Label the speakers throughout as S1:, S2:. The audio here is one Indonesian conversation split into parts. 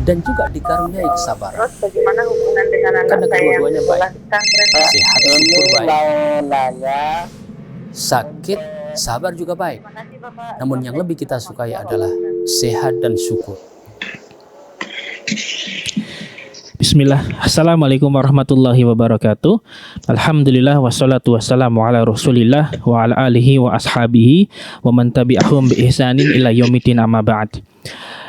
S1: dan juga dikaruniai kesabaran.
S2: Terus bagaimana hubungan dengan anak
S1: Karena
S2: saya yang
S1: kedua-duanya
S2: sekolah
S1: baik.
S2: di pesantren, Pak?
S1: Sehat, syukur
S3: Ini
S1: baik.
S3: mau nanya.
S1: Sakit, sabar juga baik.
S2: Terima kasih, Bapak.
S1: Namun yang lebih kita sukai adalah sehat dan syukur.
S4: Bismillah. Assalamualaikum warahmatullahi wabarakatuh. Alhamdulillah wassalatu wassalamu ala Rasulillah wa ala alihi wa ashabihi wa man tabi'ahum bi ihsanin ila yaumiddin amma ba'd.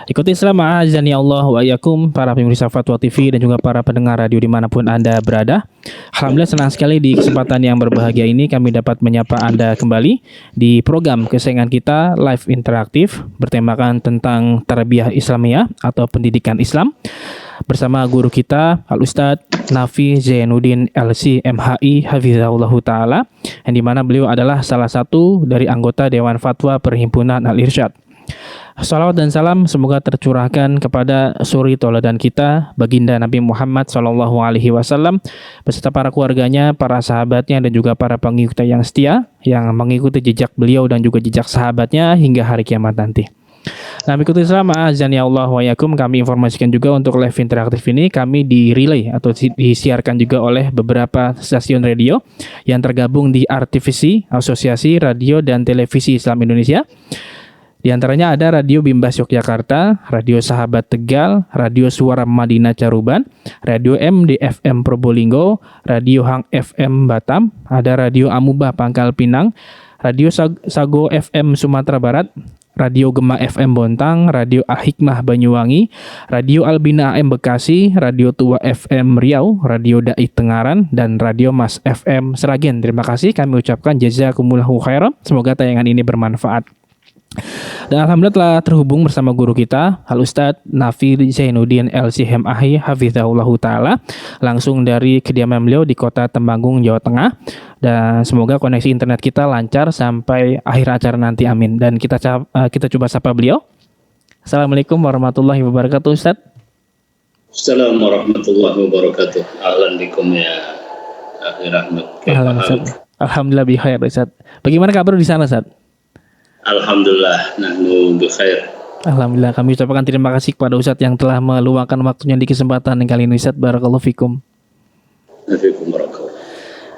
S4: Ikuti Islam a'azani Allah wa iyyakum, para pemirsa Fatwa TV dan juga para pendengar radio dimanapun Anda berada. Alhamdulillah senang sekali di kesempatan yang berbahagia ini kami dapat menyapa Anda kembali di program kesayangan kita Live Interaktif bertemakan tentang Tarbiyah Islamiyah atau pendidikan Islam bersama guru kita Al-Ustadz Nafi Zainuddin LC MHI Hafizahullahu Ta'ala, yang dimana beliau adalah salah satu dari anggota Dewan Fatwa Perhimpunan Al-Irsyad. Salawat dan salam semoga tercurahkan kepada suri tauladan kita, baginda Nabi Muhammad SAW beserta para keluarganya, para sahabatnya dan juga para pengikutnya yang setia yang mengikuti jejak beliau dan juga jejak sahabatnya hingga hari kiamat nanti. Nah, mengikuti Islam azani Allah wa yakum, kami informasikan juga untuk live interaktif ini kami di relay atau disiarkan juga oleh beberapa stasiun radio yang tergabung di RTVC, Asosiasi Radio dan Televisi Islam Indonesia. Di antaranya ada Radio Bimbas Yogyakarta, Radio Sahabat Tegal, Radio Suara Madinah Caruban, Radio MDFM Probolinggo, Radio Hang FM Batam, ada Radio Amubah Pangkal Pinang, Radio Sago FM Sumatera Barat, Radio Gema FM Bontang, Radio Ahikmah Banyuwangi, Radio Albina AM Bekasi, Radio Tua FM Riau, Radio Dai Tengaran, dan Radio Mas FM Seragen. Terima kasih kami ucapkan jazakumullahu khairan. Semoga tayangan ini bermanfaat. Dan alhamdulillah telah terhubung bersama guru kita Al-Ustadz Nafi Zainuddin LC MHI Hafizahullahu Ta'ala langsung dari kediaman beliau di kota Temanggung, Jawa Tengah. Dan semoga koneksi internet kita lancar sampai akhir acara nanti, amin. Dan kita coba sapa beliau. Assalamualaikum warahmatullahi wabarakatuh, Ustadz.
S5: Assalamualaikum warahmatullahi wabarakatuh. Ahlan bikum ya akhi Rahmat.
S4: Ahlan, Ustadz. Alhamdulillah bi khair, Ustadz. Bagaimana kabar di sana, Ustadz?
S5: Alhamdulillah, nahnu bi khair.
S4: Alhamdulillah, kami ucapkan terima kasih kepada Ustadz yang telah meluangkan waktunya di kesempatan kali ini, Ustadz. Barakallahu fikum.
S5: Fikum barakallahu.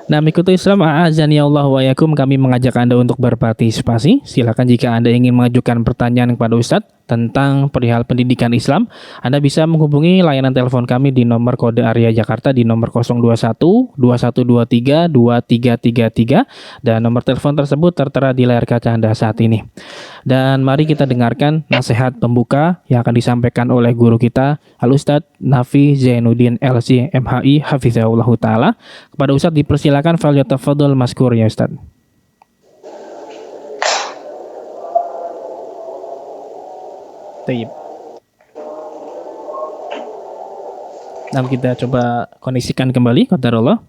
S4: Nah, mengikuti Islam a'azani Allah wa yakum, kami mengajak Anda untuk berpartisipasi. Silakan jika Anda ingin mengajukan pertanyaan kepada Ustadz tentang perihal pendidikan Islam, Anda bisa menghubungi layanan telepon kami di nomor kode area Jakarta di nomor 021 2123 2333 dan nomor telepon tersebut tertera di layar kaca Anda saat ini. Dan mari kita dengarkan nasihat pembuka yang akan disampaikan oleh guru kita Al-Ustadz Nafi Zainuddin LC MHI Hafizahullahu Ta'ala. Kepada Ustadz dipersilakan, falyatafadhal maskur ya Ustadz. Nah, kita coba kondisikan kembali qadarullah.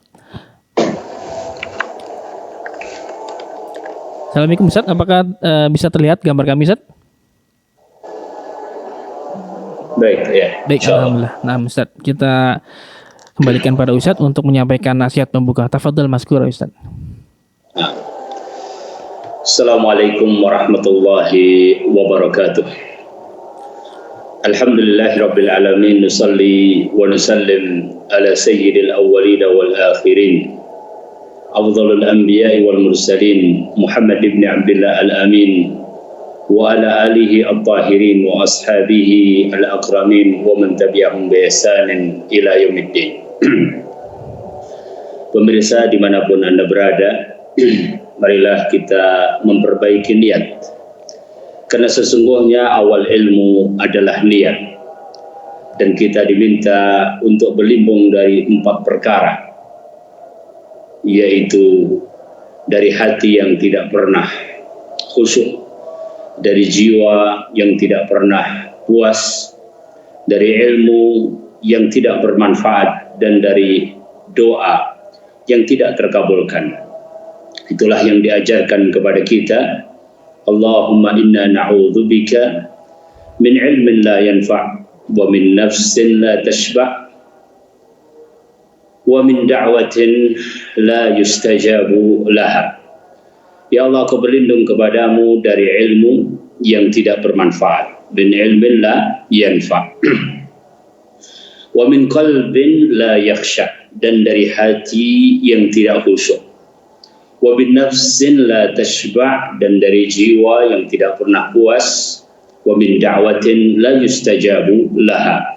S4: Assalamualaikum Ustadz, apakah bisa terlihat gambar kami Ustadz?
S5: Baik, ya.
S4: Baik, alhamdulillah. Nah, Ustadz, kita kembalikan pada Ustadz untuk menyampaikan nasihat pembuka. Tafadhal maskur Ustadz.
S5: Assalamualaikum warahmatullahi wabarakatuh. Alhamdulillahi Rabbil Alamin, nusalli wa nusallim ala sayyidil awwalin wal akhirin, afdhalul anbiya'i wal mursalin, Muhammad ibn Abdullah al-Amin, wa ala alihi at-tahirin wa ashabihi al-akramin wa man tabi'ahum bi ihsanin ila yaumiddin. Pemirsa dimanapun Anda berada, marilah kita memperbaiki niat. Karena sesungguhnya awal ilmu adalah niat. Dan kita diminta untuk berlindung dari 4 perkara. Yaitu dari hati yang tidak pernah khusyuk, dari jiwa yang tidak pernah puas, dari ilmu yang tidak bermanfaat, dan dari doa yang tidak terkabulkan. Itulah yang diajarkan kepada kita. Allahumma inna na'udzubika min ilmin la yanfa' wa min nafsin la tashba' wa min da'watin la yustajabu laha. Ya Allah, aku berlindung kepadamu dari ilmu yang tidak bermanfaat, min ilmin la yanfa', wa min qalbin la yakhsha, dan dari hati yang tidak khusyuk, wa bin nafsin la tashba', dan dari jiwa yang tidak pernah puas, wa min da'watin la yustajabu laha,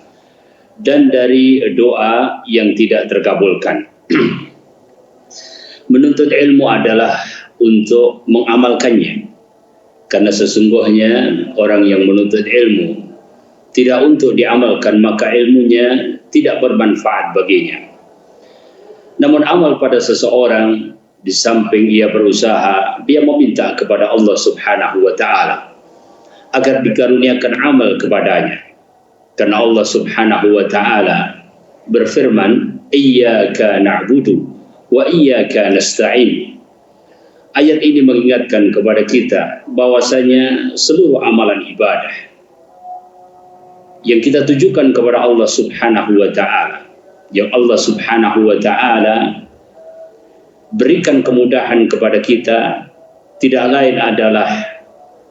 S5: dan dari doa yang tidak terkabulkan. Menuntut ilmu adalah untuk mengamalkannya, karena sesungguhnya orang yang menuntut ilmu tidak untuk diamalkan, maka ilmunya tidak bermanfaat baginya. Namun amal pada seseorang, di samping ia berusaha, dia meminta kepada Allah Subhanahu wa ta'ala agar dikaruniakan amal kepadanya. Karena Allah Subhanahu wa ta'ala berfirman, iyyaka na'budu wa iyyaka nasta'in. Ayat ini mengingatkan kepada kita bahwasanya seluruh amalan ibadah yang kita tujukan kepada Allah Subhanahu wa ta'ala, yang Allah Subhanahu wa ta'ala berikan kemudahan kepada kita, tidak lain adalah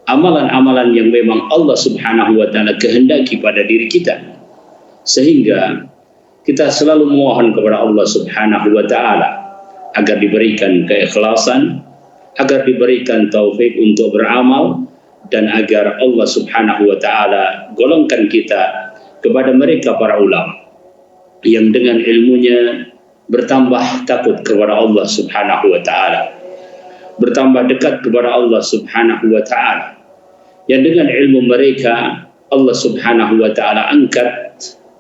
S5: amalan-amalan yang memang Allah Subhanahu wa ta'ala kehendaki pada diri kita, sehingga kita selalu memohon kepada Allah Subhanahu wa ta'ala agar diberikan keikhlasan, agar diberikan taufik untuk beramal, dan agar Allah Subhanahu wa ta'ala golongkan kita kepada mereka para ulama yang dengan ilmunya bertambah takut kepada Allah Subhanahu wa ta'ala, bertambah dekat kepada Allah Subhanahu wa ta'ala, yang dengan ilmu mereka Allah Subhanahu wa ta'ala angkat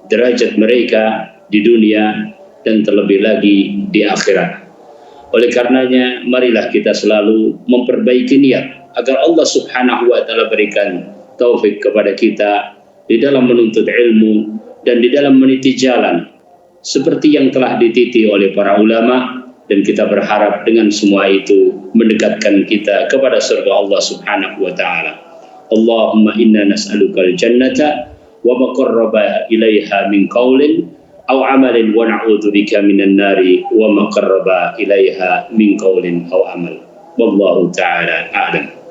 S5: derajat mereka di dunia dan terlebih lagi di akhirat. Oleh karenanya marilah kita selalu memperbaiki niat agar Allah Subhanahu wa ta'ala berikan taufik kepada kita di dalam menuntut ilmu dan di dalam meniti jalan seperti yang telah dititi oleh para ulama, dan kita berharap dengan semua itu mendekatkan kita kepada surga Allah Subhanahu wa ta'ala. Allahumma inna nas'alukal jannata wa ma qarraba ilaiha min qaulin aw amalin wa na'udzubika minan nari wa ma qarraba ilaiha min qaulin aw amal. Wallahu ta'ala a'lam.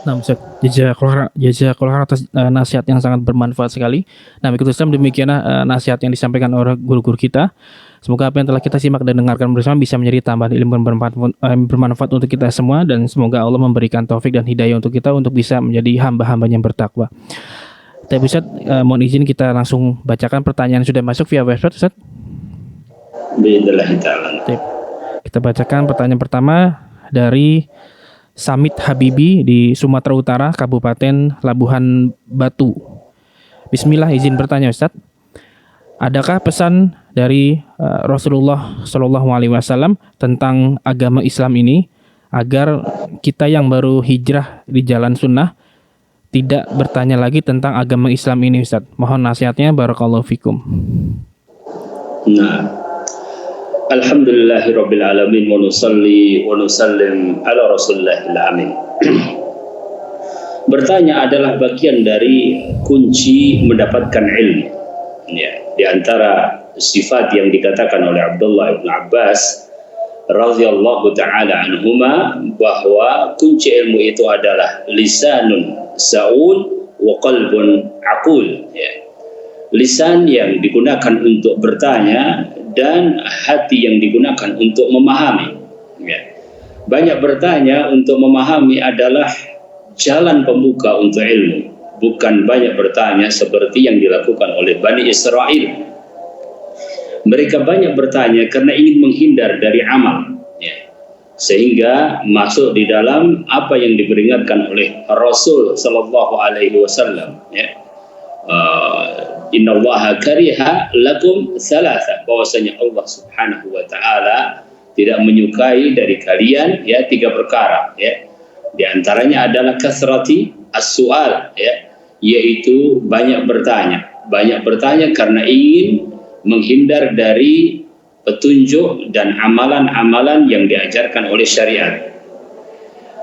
S4: Nah, Ustaz, jazakallahu atas nasihat yang sangat bermanfaat sekali. Nah, berikut Islam demikianlah nasihat yang disampaikan oleh guru-guru kita. Semoga apa yang telah kita simak dan dengarkan bersama bisa menjadi tambahan ilmu bermanfaat untuk kita semua, dan semoga Allah memberikan taufik dan hidayah untuk kita untuk bisa menjadi hamba-hambanya yang bertakwa. Tapi Ustaz, mohon izin kita langsung bacakan pertanyaan yang sudah masuk via website, Ustaz. Kita bacakan pertanyaan pertama dari Samit Habibi di Sumatera Utara, Kabupaten Labuhan Batu. Bismillah, izin bertanya Ustaz. Adakah pesan dari Rasulullah SAW tentang agama Islam ini agar kita yang baru hijrah di jalan sunnah tidak bertanya lagi tentang agama Islam ini, Ustaz? Mohon nasihatnya, barakallahu fikum.
S5: Nah, alhamdulillahirabbil alamin wa nusalli wa nusallim ala rasulillahil amin. Bertanya adalah bagian dari kunci mendapatkan ilmu. Ya, di antara sifat yang dikatakan oleh Abdullah bin Abbas radhiyallahu taala anhuma bahwa kunci ilmu itu adalah lisanun sa'ud wa qalbun aqul, ya. Lisan yang digunakan untuk bertanya dan hati yang digunakan untuk memahami, ya. Banyak bertanya untuk memahami adalah jalan pembuka untuk ilmu, bukan banyak bertanya seperti yang dilakukan oleh Bani Israel. Mereka banyak bertanya karena ingin menghindar dari amal, ya, sehingga masuk di dalam apa yang diperingatkan oleh Rasul Sallallahu Alaihi Wasallam, ya. Innallaha kariha lakum thalatha, bahwasanya Allah Subhanahu wa taala tidak menyukai dari kalian, ya, 3 perkara, ya. Di antaranya adalah kasrati as-su'al, ya, yaitu banyak bertanya. Banyak bertanya karena ingin menghindar dari petunjuk dan amalan-amalan yang diajarkan oleh syariat.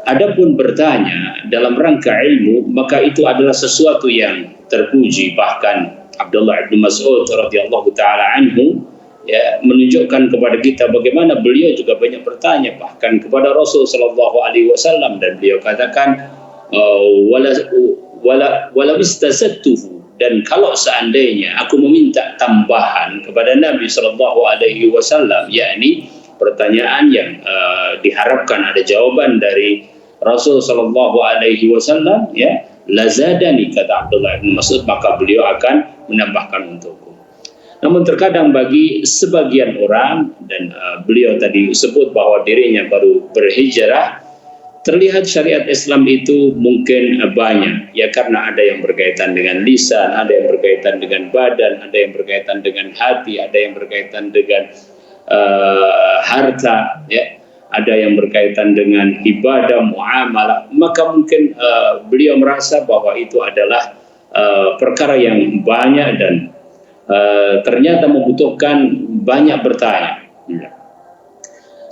S5: Adapun bertanya dalam rangka ilmu, maka itu adalah sesuatu yang terpuji. Bahkan Abdullah bin Mas'ud radhiyallahu taala anhu, ya, menunjukkan kepada kita bagaimana beliau juga banyak bertanya bahkan kepada Rasul sallallahu alaihi wasallam, dan beliau katakan wala istasattuhu dan kalau seandainya aku meminta tambahan kepada Nabi Shallallahu Alaihi Wasallam, yakni pertanyaan yang diharapkan ada jawaban dari Rasul Shallallahu Alaihi Wasallam, ya, lazadani, kata Abdullah bin Mas'ud, maka beliau akan menambahkan untukku. Namun terkadang bagi sebagian orang, dan beliau tadi sebut bahwa dirinya baru berhijrah, terlihat syariat Islam itu mungkin banyak, ya, karena ada yang berkaitan dengan lisan, ada yang berkaitan dengan badan, ada yang berkaitan dengan hati, ada yang berkaitan dengan harta, ya, ada yang berkaitan dengan ibadah, muamalah. Maka mungkin beliau merasa bahwa itu adalah perkara yang banyak dan ternyata membutuhkan banyak bertanya.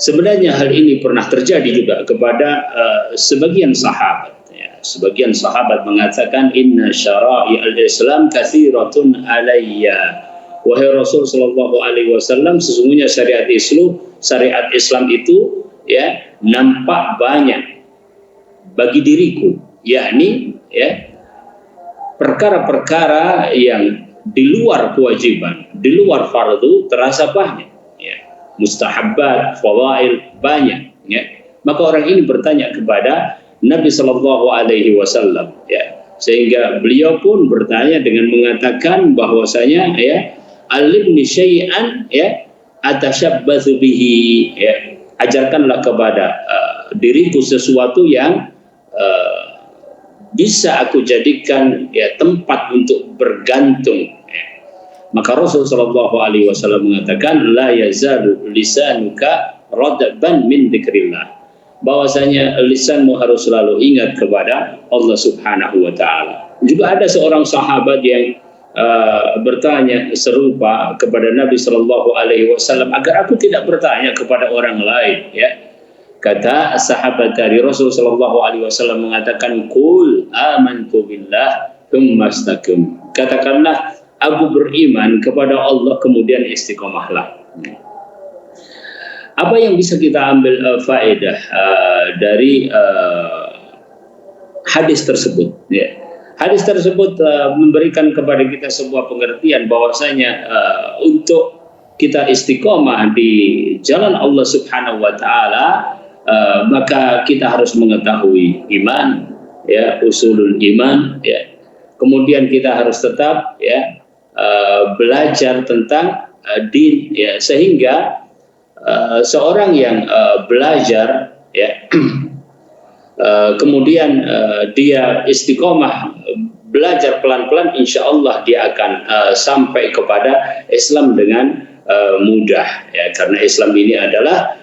S5: Sebenarnya hal ini pernah terjadi juga kepada sebagian sahabat. Ya. Sebagian sahabat mengatakan, inna syara'i al-Islam kathiratun alayya. Wahai Rasul Sallallahu Alaihi Wasallam, sesungguhnya syariat Islam itu, ya, nampak banyak bagi diriku, yakni, ya, perkara-perkara yang di luar kewajiban, di luar fardu terasa banyak, ya, mustahabbat, fadail banyak, ya. Maka orang ini bertanya kepada Nabi Sallallahu Alaihi Wasallam, ya, sehingga beliau pun bertanya dengan mengatakan bahwasanya, ya, alimni syai'an, ya, atashabbatsu bihi, ya, ajarkanlah kepada diriku sesuatu yang bisa aku jadikan, ya, tempat untuk bergantung, ya. Maka Rasul sallallahu alaihi wasallam mengatakan, la yazalu lisanuka radban min dzikrillah, bahwasanya lisanmu harus selalu ingat kepada Allah Subhanahu wa taala. Juga ada seorang sahabat yang bertanya serupa kepada Nabi Shallallahu Alaihi Wasallam, agar aku tidak bertanya kepada orang lain, ya. Kata sahabat dari Rasul Shallallahu Alaihi Wasallam mengatakan, Qul amantu billah tsumma istaqim, katakanlah aku beriman kepada Allah kemudian istiqomahlah. Apa yang bisa kita ambil faedah dari hadis tersebut, ya? Hadis tersebut memberikan kepada kita sebuah pengertian bahwasanya untuk kita istiqomah di jalan Allah Subhanahu wa taala, maka kita harus mengetahui iman, ya, usulul iman, ya. Kemudian kita harus tetap, ya, belajar tentang din, ya, sehingga seorang yang belajar, ya, kemudian dia istiqomah belajar pelan-pelan, insya Allah dia akan sampai kepada Islam dengan mudah, ya, karena Islam ini adalah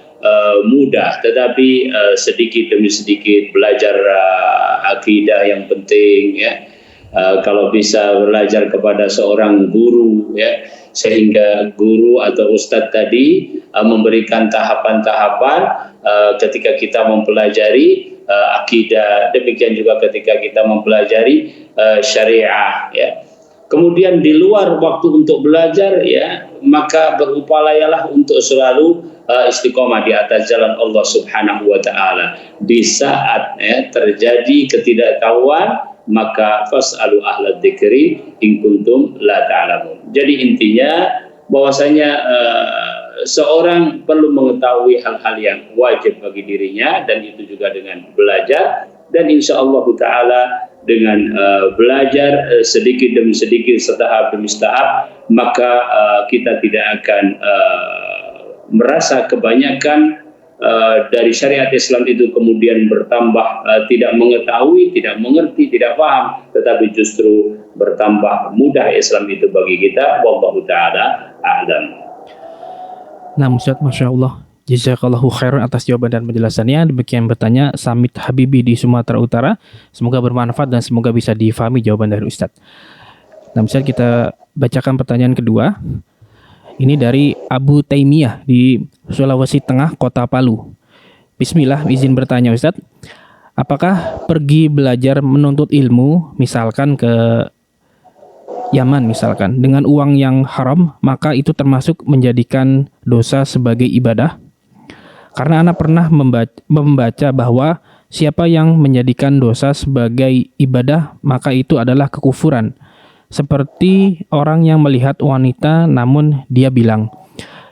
S5: mudah, tetapi sedikit demi sedikit belajar akidah yang penting, ya. Kalau bisa belajar kepada seorang guru, ya, sehingga guru atau ustadz tadi memberikan tahapan-tahapan ketika kita mempelajari akidah, demikian juga ketika kita mempelajari syariah, ya. Kemudian di luar waktu untuk belajar, ya, maka berupayalah untuk selalu istiqomah di atas jalan Allah Subhanahu wa taala. Di saat, ya, terjadi ketidaktahuan, maka fas'alu ahla dzikri in kuntum la ta'lamun. Jadi intinya bahwasanya seorang perlu mengetahui hal-hal yang wajib bagi dirinya, dan itu juga dengan belajar, dan insya Allah Ta'ala dengan belajar sedikit demi sedikit, setahap demi setahap, maka kita tidak akan merasa kebanyakan dari syariat Islam itu kemudian bertambah tidak mengetahui, tidak mengerti, tidak paham, tetapi justru bertambah mudah Islam itu bagi kita. Wallahu ta'ala a'lam.
S4: Nah, Ustaz, Masya Allah, jazakallahu khairan atas jawaban dan penjelasannya. Demikian bertanya Samit Habibi di Sumatera Utara. Semoga bermanfaat dan semoga bisa difahami jawaban dari Ustaz. Nah, Ustaz, kita bacakan pertanyaan kedua. Ini dari Abu Taimiyah di Sulawesi Tengah, Kota Palu. Bismillah, izin bertanya Ustaz. Apakah pergi belajar menuntut ilmu, misalkan ke Yaman misalkan, dengan uang yang haram, maka itu termasuk menjadikan dosa sebagai ibadah? Karena Ana pernah membaca bahwa siapa yang menjadikan dosa sebagai ibadah, maka itu adalah kekufuran. seperti orang yang melihat wanita namun dia bilang,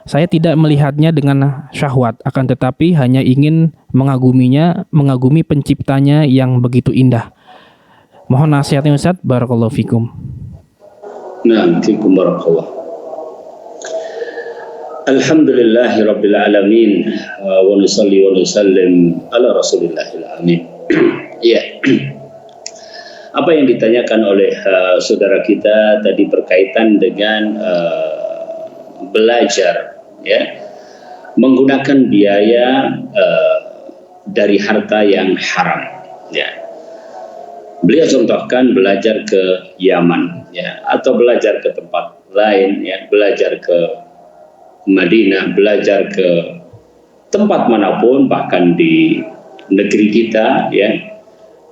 S4: saya tidak melihatnya dengan syahwat, akan tetapi hanya ingin mengaguminya, mengagumi penciptanya yang begitu indah. Mohon nasihatnya Ustaz, barakallahu fikum.
S5: Nah, fikum barakallah. Alhamdulillahi rabbil alamin wa nusalli wa nusallim ala rasulillahil amin. Ya. Apa yang ditanyakan oleh saudara kita tadi berkaitan dengan belajar, ya, menggunakan biaya dari harta yang haram, ya. Beliau contohkan belajar ke Yaman, ya, atau belajar ke tempat lain, ya, belajar ke Madinah, belajar ke tempat manapun, bahkan di negeri kita, ya,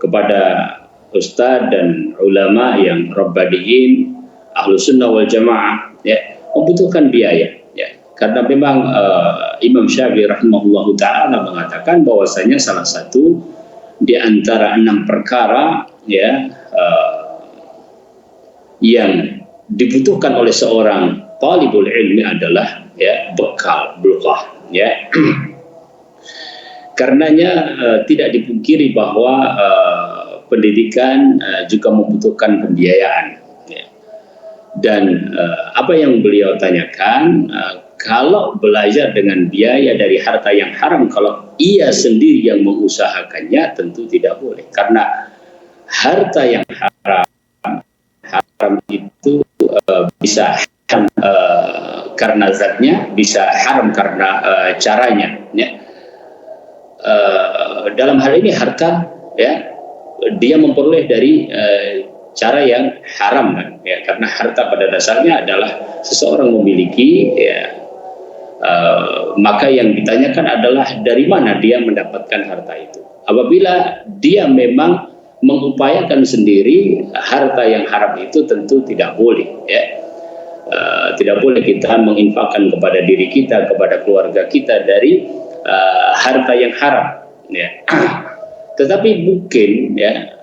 S5: kepada ustadz dan ulama yang rabbaniyin, ahlus sunnah wal jamaah, ya, membutuhkan biaya, ya, karena memang Imam Syafi'i rahimahullahu taala mengatakan bahwasanya salah satu di antara 6 perkara, ya, yang dibutuhkan oleh seorang talibul ilmi adalah, ya, bekal, bulghah, ya. Karenanya tidak dipungkiri bahwa pendidikan juga membutuhkan pembiayaan, ya. Dan apa yang beliau tanyakan, kalau belajar dengan biaya dari harta yang haram, kalau ia sendiri yang mengusahakannya, tentu tidak boleh, karena harta yang haram itu bisa haram karena zatnya, bisa haram karena caranya, ya. Dalam hal ini harta, ya, dia memperoleh dari cara yang haram, kan, ya, karena harta pada dasarnya adalah seseorang memiliki, ya, maka yang ditanyakan adalah dari mana dia mendapatkan harta itu. Apabila dia memang mengupayakan sendiri, harta yang haram itu tentu tidak boleh, ya. Tidak boleh kita menginfakkan kepada diri kita, kepada keluarga kita dari harta yang haram, ya. Tetapi mungkin, ya,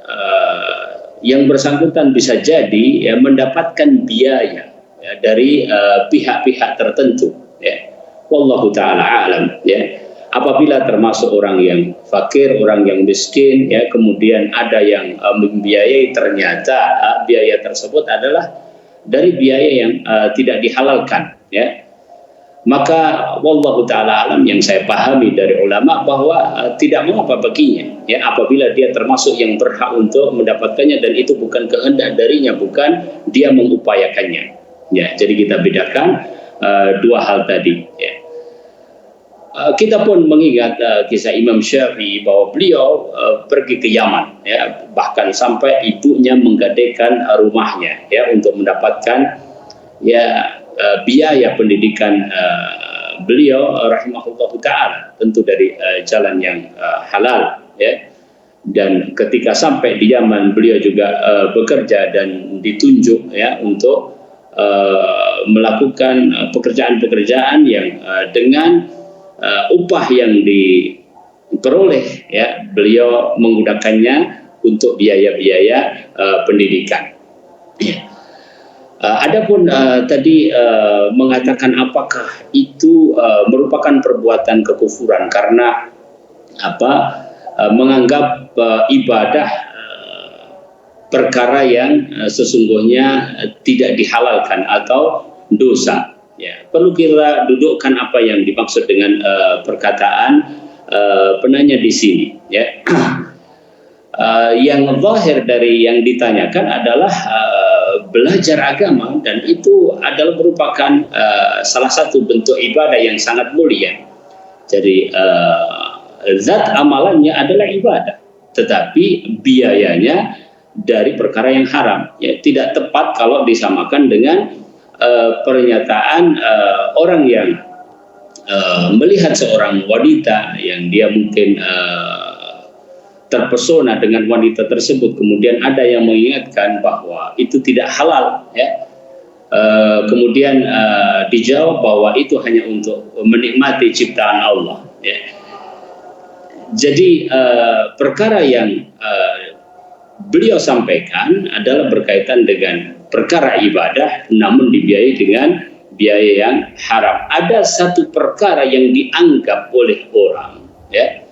S5: yang bersangkutan bisa jadi, ya, mendapatkan biaya, ya, dari pihak-pihak tertentu, ya. Wallahu taala alam, ya. Apabila termasuk orang yang fakir, orang yang miskin, ya, kemudian ada yang membiayai, ternyata biaya tersebut adalah dari biaya yang tidak dihalalkan, ya, maka wallahu taala alam, yang saya pahami dari ulama bahwa tidak mengapa baginya, ya, apabila dia termasuk yang berhak untuk mendapatkannya dan itu bukan kehendak darinya, bukan dia mengupayakannya, ya. Jadi kita bedakan dua hal tadi, ya. Kita pun mengingat kisah Imam Syafi'i bahwa beliau pergi ke Yaman, ya, bahkan sampai ibunya menggadaikan rumahnya, ya, untuk mendapatkan, ya, biaya pendidikan beliau rahimahullahu taala, tentu dari jalan yang halal, ya. Dan ketika sampai di Yaman, beliau juga bekerja dan ditunjuk, ya, untuk melakukan pekerjaan-pekerjaan yang dengan upah yang diperoleh, ya, beliau menggunakannya untuk biaya-biaya pendidikan, ya. Adapun tadi mengatakan apakah itu merupakan perbuatan kekufuran karena menganggap ibadah perkara yang sesungguhnya tidak dihalalkan atau dosa, ya. Perlu kita dudukkan apa yang dimaksud dengan perkataan penanya di sini, ya. Yang zahir dari yang ditanyakan adalah belajar agama, dan itu adalah merupakan salah satu bentuk ibadah yang sangat mulia. Jadi zat amalannya adalah ibadah, tetapi biayanya dari perkara yang haram, ya. Tidak tepat kalau disamakan dengan pernyataan orang yang melihat seorang wanita yang dia mungkin terpesona dengan wanita tersebut, kemudian ada yang mengingatkan bahwa itu tidak halal, ya. Kemudian dijawab bahwa itu hanya untuk menikmati ciptaan Allah, ya. Jadi perkara yang beliau sampaikan adalah berkaitan dengan perkara ibadah namun dibiayai dengan biaya yang haram. Ada satu perkara yang dianggap oleh orang, ya,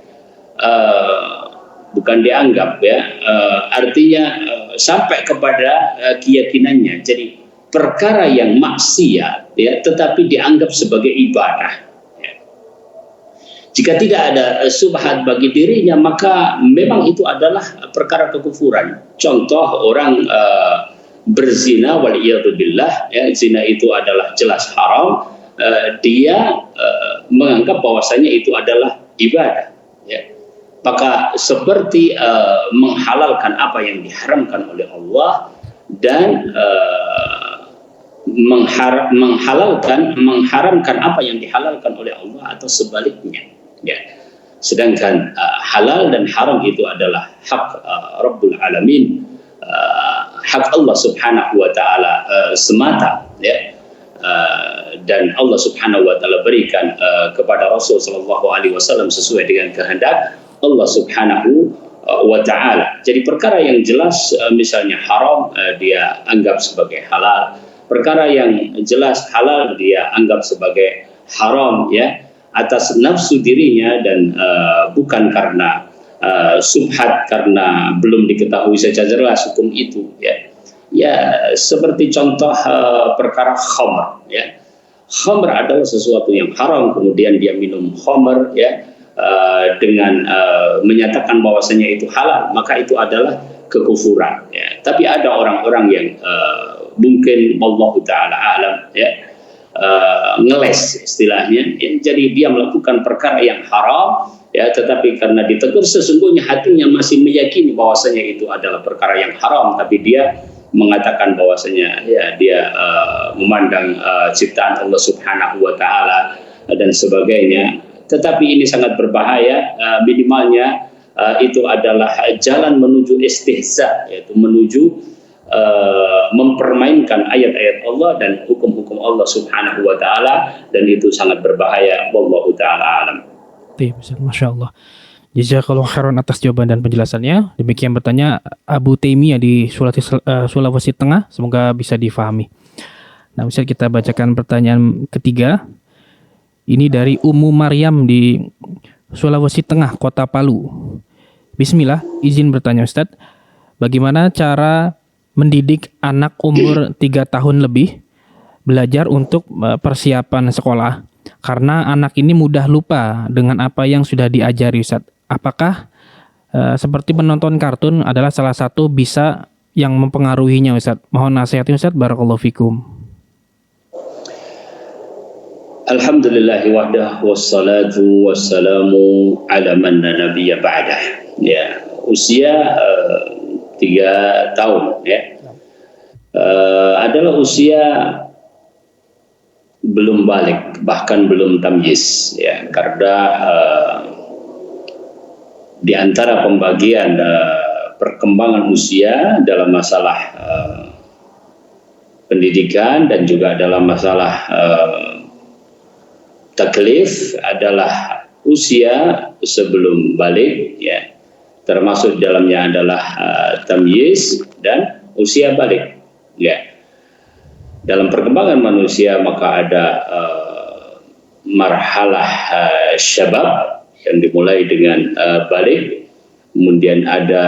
S5: bukan dianggap, ya, artinya sampai kepada keyakinannya. Jadi perkara yang maksiat, ya, tetapi dianggap sebagai ibadah. Ya. Jika tidak ada subhat bagi dirinya, maka memang itu adalah perkara kekufuran. Contoh orang berzina, waliyadzubillah, ya, zina itu adalah jelas haram, dia menganggap bahwasanya itu adalah ibadah, ya. Maka seperti menghalalkan apa yang diharamkan oleh Allah dan mengharamkan apa yang dihalalkan oleh Allah atau sebaliknya, ya. Sedangkan halal dan haram itu adalah hak Rabbul Alamin, hak Allah Subhanahu wa taala semata, ya. Dan Allah Subhanahu wa taala berikan kepada Rasul sallallahu alaihi wasallam sesuai dengan kehendak Allah Subhanahu wa taala. Jadi perkara yang jelas misalnya haram, dia anggap sebagai halal. Perkara yang jelas halal dia anggap sebagai haram, ya, atas nafsu dirinya dan bukan karena subhat, karena belum diketahui secara jelas hukum itu, ya. Ya, seperti contoh perkara khamr, ya. Khamr adalah sesuatu yang haram, kemudian dia minum khamr, ya, dengan menyatakan bahwasanya itu halal, maka itu adalah kekufuran, ya. Tapi ada orang-orang yang mungkin wallahu taala alam, ya, ngeles istilahnya, ya. Jadi dia melakukan perkara yang haram, ya, tetapi karena ditegur sesungguhnya hatinya masih meyakini bahwasanya itu adalah perkara yang haram, tapi dia mengatakan bahwasanya, ya, dia memandang ciptaan Allah Subhanahu wa taala dan sebagainya. Tetapi ini sangat berbahaya. Minimalnya itu adalah jalan menuju istihza, yaitu menuju mempermainkan ayat-ayat Allah dan hukum-hukum Allah Subhanahu wa taala, dan itu sangat berbahaya. Wallahu taala alam.
S4: Masya Allah. Jazakallahu khairan atas jawaban dan penjelasannya. Demikian bertanya Abu Taimiyah di Sulawesi Tengah. Semoga bisa difahami. Nah, bisa kita bacakan pertanyaan ketiga. Ini dari Ummu Maryam di Sulawesi Tengah, Kota Palu. Bismillah, izin bertanya Ustadz. Bagaimana cara mendidik anak umur 3 tahun lebih belajar untuk persiapan sekolah? Karena anak ini mudah lupa dengan apa yang sudah diajari Ustadz. Apakah seperti menonton kartun adalah salah satu bisa yang mempengaruhinya Ustadz? Mohon nasihatnya Ustadz, barakallahu fikum.
S5: Alhamdulillahi wahdah wassalatu wassalamu ala man la nabiyya ba'dah. Ya, usia 3 tahun, ya, adalah usia belum balik, bahkan belum tamyiz, ya, karena di antara pembagian perkembangan usia dalam masalah pendidikan dan juga dalam masalah taklif adalah usia sebelum balik, ya, termasuk dalamnya adalah tamyiz dan usia balik, ya. Dalam perkembangan manusia maka ada marhalah syabab yang dimulai dengan balik, kemudian ada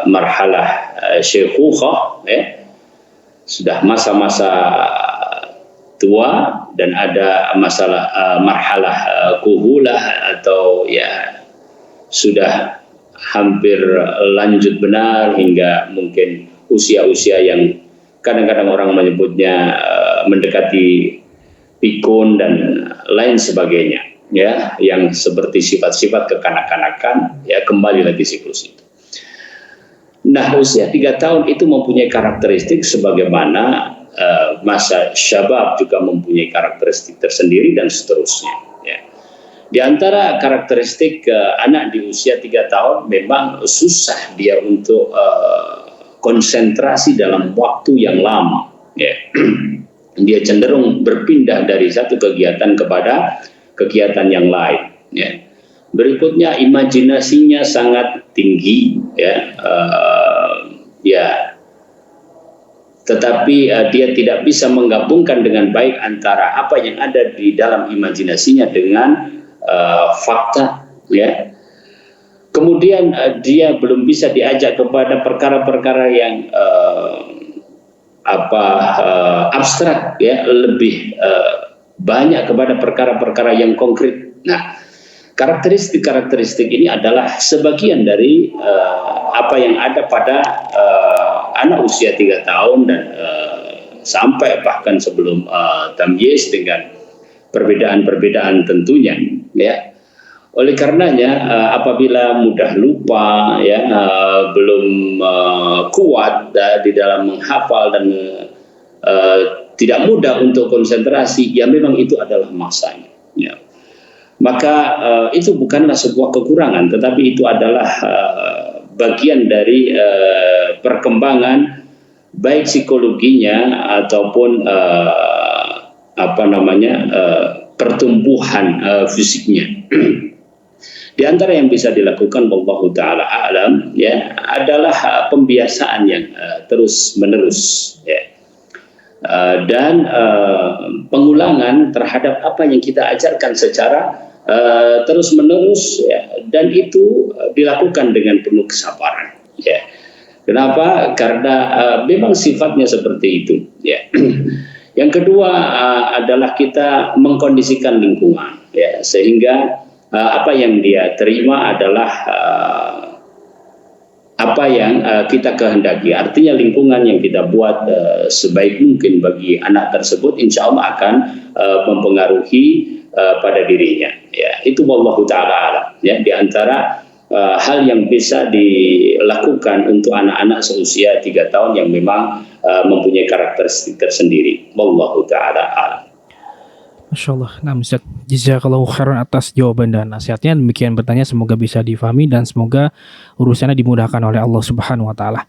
S5: marhalah syekhukhah, ya, sudah masa-masa tua, dan ada masalah marhalah kuhulah atau, ya, sudah hampir lanjut benar hingga mungkin usia-usia yang kadang-kadang orang menyebutnya mendekati pikun dan lain sebagainya, ya, yang seperti sifat-sifat kekanak-kanakan, ya, kembali lagi siklus itu. Nah, usia 3 tahun itu mempunyai karakteristik sebagaimana masa syabab juga mempunyai karakteristik tersendiri dan seterusnya, ya. Di antara karakteristik anak di usia 3 tahun memang susah dia untuk konsentrasi dalam waktu yang lama, ya. Dia cenderung berpindah dari satu kegiatan kepada kegiatan yang lain, ya. Berikutnya imajinasinya sangat tinggi, ya, ya, tetapi dia tidak bisa menggabungkan dengan baik antara apa yang ada di dalam imajinasinya dengan fakta, ya. Kemudian dia belum bisa diajak kepada perkara-perkara yang abstrak, ya, lebih banyak kepada perkara-perkara yang konkret. Nah, karakteristik ini adalah sebagian dari apa yang ada pada anak usia 3 tahun dan sampai bahkan sebelum tamyiz dengan perbedaan-perbedaan tentunya, ya. Oleh karenanya apabila mudah lupa, ya, belum kuat di dalam menghafal dan tidak mudah untuk konsentrasi, ya memang itu adalah masanya, ya. Maka itu bukanlah sebuah kekurangan, tetapi itu adalah bagian dari perkembangan baik psikologinya ataupun pertumbuhan fisiknya. Di antara yang bisa dilakukan wallahu taala alam, ya, adalah pembiasaan yang terus menerus, ya. Dan pengulangan terhadap apa yang kita ajarkan secara terus menerus, ya, dan itu dilakukan dengan penuh kesabaran, ya. Kenapa? Karena memang sifatnya seperti itu, ya. Yang kedua adalah kita mengkondisikan lingkungan, ya, sehingga apa yang dia terima adalah apa yang kita kehendaki. Artinya lingkungan yang kita buat sebaik mungkin bagi anak tersebut, insya Allah akan mempengaruhi pada dirinya. Ya, itu wallahu taala alam. Ya, di antara hal yang bisa dilakukan untuk anak-anak seusia 3 tahun yang memang mempunyai karakteristik tersendiri. Wallahu taala alam.
S4: Masya Allah. Nah, Ustaz, jazakallahu khairan atas jawaban dan nasihatnya. Demikian bertanya, semoga bisa difahami dan semoga urusannya dimudahkan oleh Allah Subhanahu wa taala.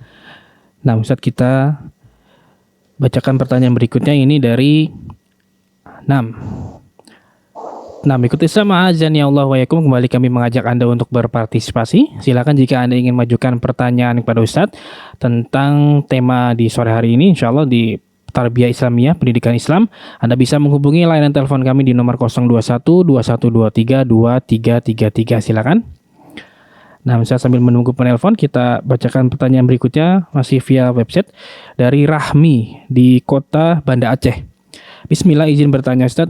S4: Nah, Ustaz, kita bacakan pertanyaan berikutnya ini dari ikuti sama azan ya Allah wa yakum. Kembali kami mengajak Anda untuk berpartisipasi. Silakan jika Anda ingin majukan pertanyaan kepada Ustadz tentang tema di sore hari ini, insya Allah di Tarbiyah Islamiyah, pendidikan Islam, Anda bisa menghubungi layanan telepon kami di nomor 021 2123 2333. Silakan. Nah, saya sambil menunggu penelpon, kita bacakan pertanyaan berikutnya masih via website dari Rahmi di kota Banda Aceh. Bismillah, izin bertanya Ustaz,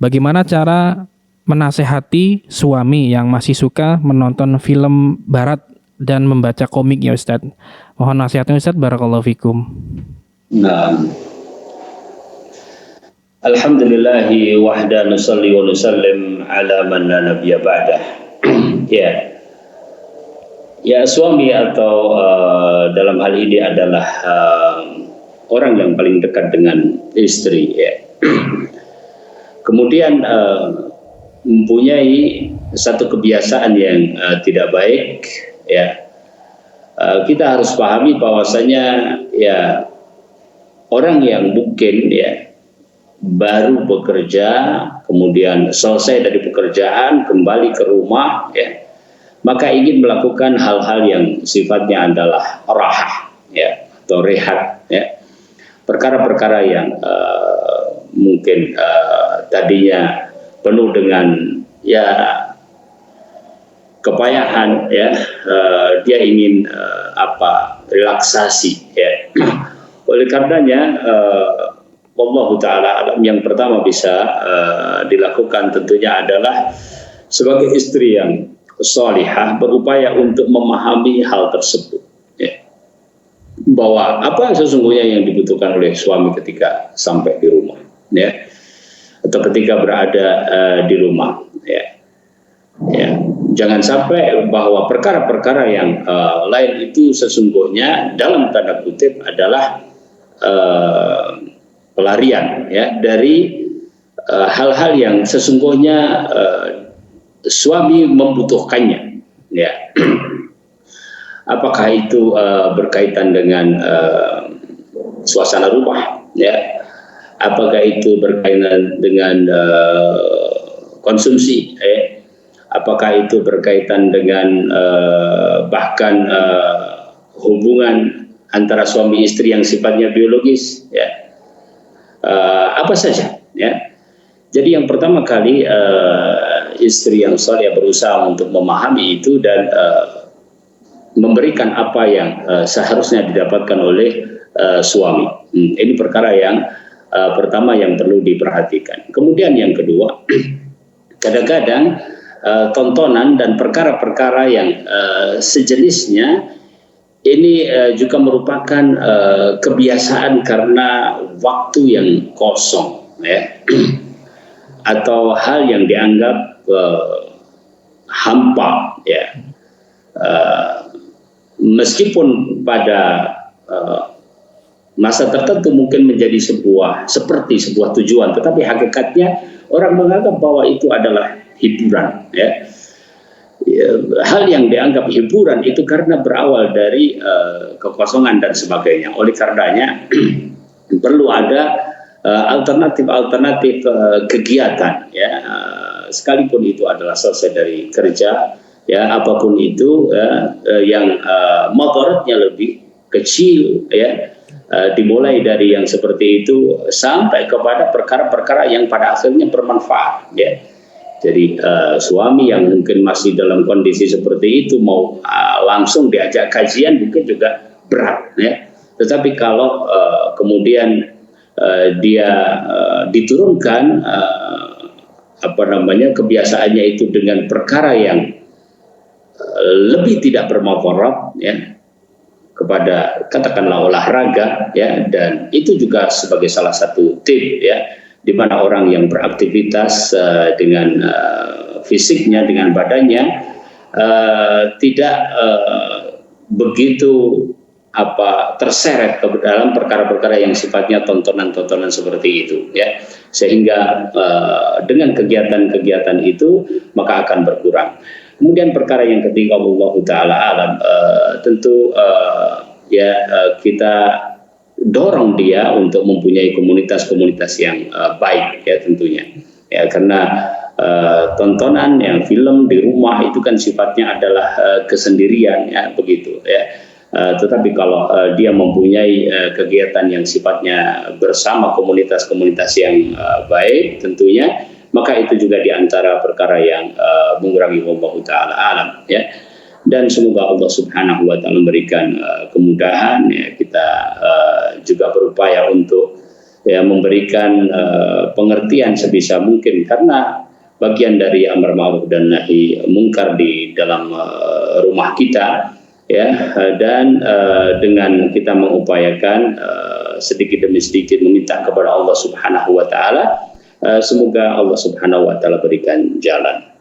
S4: bagaimana cara menasehati suami yang masih suka menonton film barat dan membaca komik ya Ustaz? Mohon nasihatnya Ustaz, barakallahu fikum.
S5: Nah, alhamdulillahi wahda nusalli wa nusallim ala man la nabiyya ba'dah. Ya. Ya, suami atau dalam hal ini adalah orang yang paling dekat dengan istri, ya. Kemudian mempunyai satu kebiasaan yang tidak baik, ya. Kita harus pahami bahwasanya, ya, orang yang mungkin, ya, baru bekerja, kemudian selesai dari pekerjaan, kembali ke rumah, ya, maka ingin melakukan hal-hal yang sifatnya adalah rahah, ya, atau rehat, ya. Perkara-perkara yang mungkin tadinya penuh dengan, ya, kepayahan, ya, dia ingin relaksasi, ya. Oleh karenanya wallahu taala alam, yang pertama bisa dilakukan tentunya adalah sebagai istri yang shalihah berupaya untuk memahami hal tersebut, ya. Bahwa apa yang sesungguhnya yang dibutuhkan oleh suami ketika sampai di rumah, ya, atau ketika berada di rumah, ya. Ya, jangan sampai bahwa perkara-perkara yang lain itu sesungguhnya dalam tanda kutip adalah pelarian, ya, dari hal-hal yang sesungguhnya suami membutuhkannya, ya. Apakah itu berkaitan dengan suasana rumah, ya, apakah itu berkaitan dengan konsumsi, apakah itu berkaitan dengan bahkan hubungan antara suami istri yang sifatnya biologis, ya, apa saja, ya. Jadi yang pertama kali istri yang saleh berusaha untuk memahami itu dan memberikan apa yang seharusnya didapatkan oleh suami. Ini perkara yang pertama yang perlu diperhatikan. Kemudian yang kedua, kadang-kadang tontonan dan perkara-perkara yang sejenisnya ini juga merupakan kebiasaan karena waktu yang kosong, ya. Atau hal yang dianggap hampa, ya. Meskipun pada masa tertentu mungkin menjadi seperti sebuah tujuan, tetapi hakikatnya orang menganggap bahwa itu adalah hiburan, ya. Hal yang dianggap hiburan itu karena berawal dari kekosongan dan sebagainya. Oleh karenanya perlu ada alternatif kegiatan, ya, sekalipun itu adalah selesai dari kerja, ya, apapun itu, ya, yang motorotnya lebih kecil, ya, dimulai dari yang seperti itu sampai kepada perkara-perkara yang pada akhirnya bermanfaat, ya. Jadi suami yang mungkin masih dalam kondisi seperti itu mau langsung diajak kajian mungkin juga berat, ya. Tetapi kalau kemudian dia diturunkan kebiasaannya itu dengan perkara yang lebih tidak bermudarat, ya, kepada katakanlah olahraga, ya, dan itu juga sebagai salah satu tip, ya, di mana orang yang beraktivitas dengan fisiknya, dengan badannya tidak begitu terseret ke dalam perkara-perkara yang sifatnya tontonan-tontonan seperti itu, ya, sehingga dengan kegiatan-kegiatan itu maka akan berkurang. Kemudian perkara yang ketiga, wallahu taala alam, tentu kita dorong dia untuk mempunyai komunitas-komunitas yang baik, ya, tentunya, ya, karena tontonan yang film di rumah itu kan sifatnya adalah kesendirian, ya, begitu, ya. Tetapi kalau dia mempunyai kegiatan yang sifatnya bersama komunitas-komunitas yang baik, tentunya maka itu juga diantara perkara yang mengurangi wallahu ta'ala alam, ya. Dan semoga Allah Subhanahu wa ta'ala memberikan kemudahan, ya. Kita juga berupaya untuk, ya, memberikan pengertian sebisa mungkin, karena bagian dari amar ma'ruf dan nahi mungkar di dalam rumah kita, ya, dan dengan kita mengupayakan sedikit demi sedikit meminta kepada Allah Subhanahu wa ta'ala, semoga Allah Subhanahu wa ta'ala berikan jalan.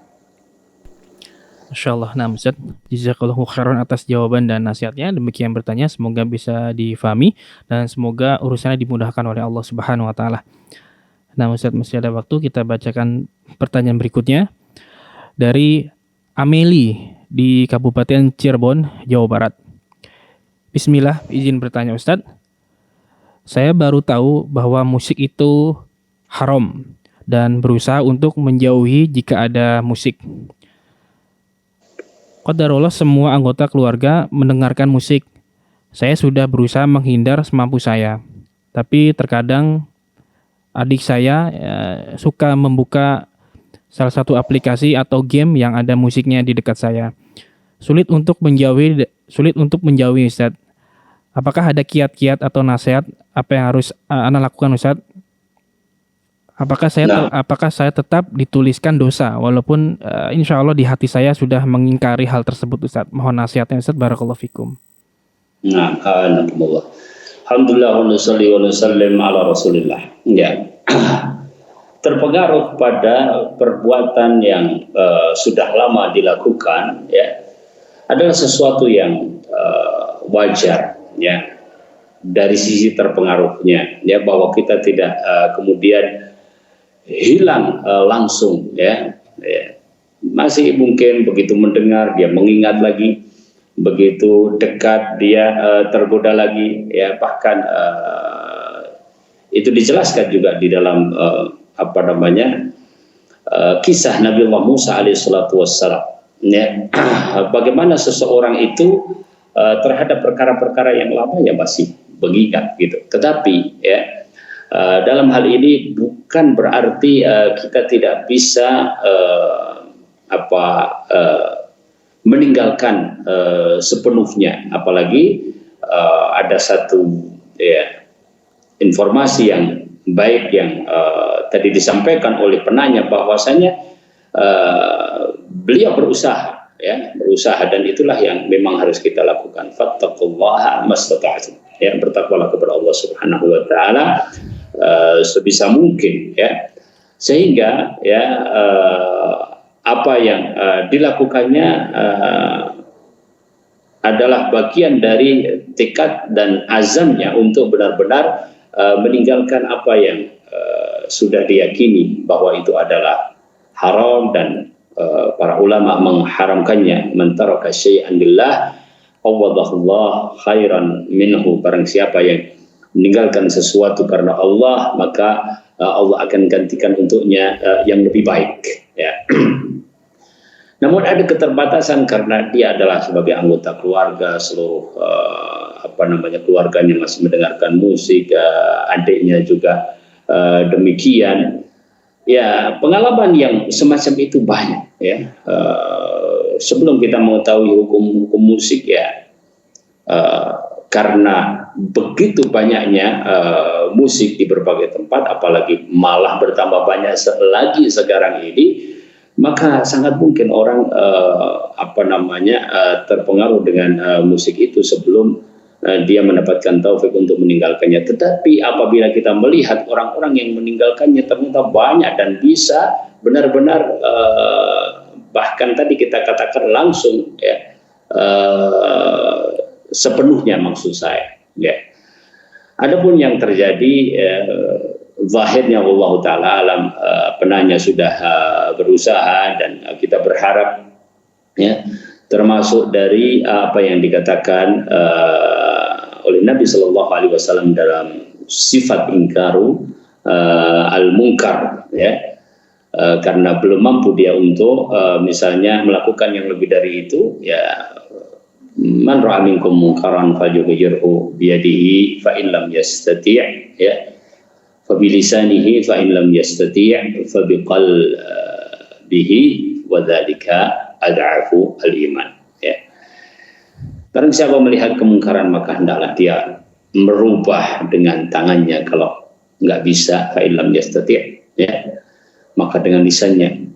S4: Insyaallah. Nah, Ustaz, jazakallahu khairan atas jawaban dan nasihatnya. Demikian bertanya, semoga bisa difahami dan semoga urusannya dimudahkan oleh Allah Subhanahu wa taala. Nah, Ustaz, masih ada waktu, kita bacakan pertanyaan berikutnya dari Ameli di Kabupaten Cirebon, Jawa Barat. Bismillah, izin bertanya, Ustaz. Saya baru tahu bahwa musik itu haram dan berusaha untuk menjauhi jika ada musik. Qadarullah semua anggota keluarga mendengarkan musik. Saya sudah berusaha menghindar semampu saya. Tapi terkadang adik saya suka membuka salah satu aplikasi atau game yang ada musiknya di dekat saya. Sulit untuk menjauhi, Ustaz. Apakah ada kiat-kiat atau nasihat apa yang harus Anda lakukan, Ustaz? Apakah saya tetap dituliskan dosa walaupun insya Allah di hati saya sudah mengingkari hal tersebut, Ustaz? Mohon nasihatnya, Ustaz. Barakallahu fikum.
S5: Nah, alhamdulillah wa nusalli wa nusallim ala Rasulillah. Ya. Terpengaruh pada perbuatan yang sudah lama dilakukan, ya, adalah sesuatu yang wajar, ya, dari sisi terpengaruhnya, ya, bahwa kita tidak kemudian hilang langsung, ya. Masih mungkin begitu mendengar dia mengingat lagi, begitu dekat dia tergoda lagi, ya, bahkan itu dijelaskan juga di dalam kisah Nabi Musa alaihissalatu wassalam, ya. Bagaimana seseorang itu terhadap perkara-perkara yang lama ya masih mengingat gitu. Tetapi ya dalam hal ini bukan berarti kita tidak bisa meninggalkan sepenuhnya, apalagi ada satu ya informasi yang baik yang tadi disampaikan oleh penanya, bahwasanya beliau berusaha dan itulah yang memang harus kita lakukan. Fattaqullaha mastata'tum, ya, bertakwalah kepada Allah Subhanahu wa taala sebisa mungkin, ya, sehingga ya apa yang dilakukannya adalah bagian dari tekad dan azamnya untuk benar-benar meninggalkan apa yang sudah diyakini bahwa itu adalah haram, dan para ulama mengharamkannya. Man taraka syai'an lillah awadahullah khairan minhu, barang siapa yang meninggalkan sesuatu karena Allah, maka Allah akan gantikan untuknya yang lebih baik, ya. Namun ada keterbatasan karena dia adalah sebagai anggota keluarga, seluruh keluarganya masih mendengarkan musik, adiknya juga demikian. Ya, pengalaman yang semacam itu banyak, ya. Sebelum kita mengetahui hukum musik, ya, karena begitu banyaknya musik di berbagai tempat, apalagi malah bertambah banyak lagi sekarang ini, maka sangat mungkin orang terpengaruh dengan musik itu sebelum dia mendapatkan taufik untuk meninggalkannya. Tetapi apabila kita melihat orang-orang yang meninggalkannya ternyata banyak dan bisa benar-benar bahkan tadi kita katakan langsung, ya, sepenuhnya, maksud saya, ya. Adapun yang terjadi zahirnya Allah Ta'ala alam, penanya sudah berusaha, dan kita berharap, ya, termasuk dari apa yang dikatakan oleh Nabi Shallallahu Alaihi Wasallam dalam sifat ingkaru al-munkar, ya, karena belum mampu dia untuk misalnya melakukan yang lebih dari itu, ya, man ra'a minkum munkaran falyughayyirhu biyadihi fa in lam yastati', ya, fa bilisanihi fa in lam yastati' fa biqalbihi wa dzalika ad'afu al-iman, ya. Barang siapa melihat kemungkaran maka hendaklah dia merubah dengan tangannya, kalau enggak bisa fa in lam yastati', ya, maka dengan lisannya.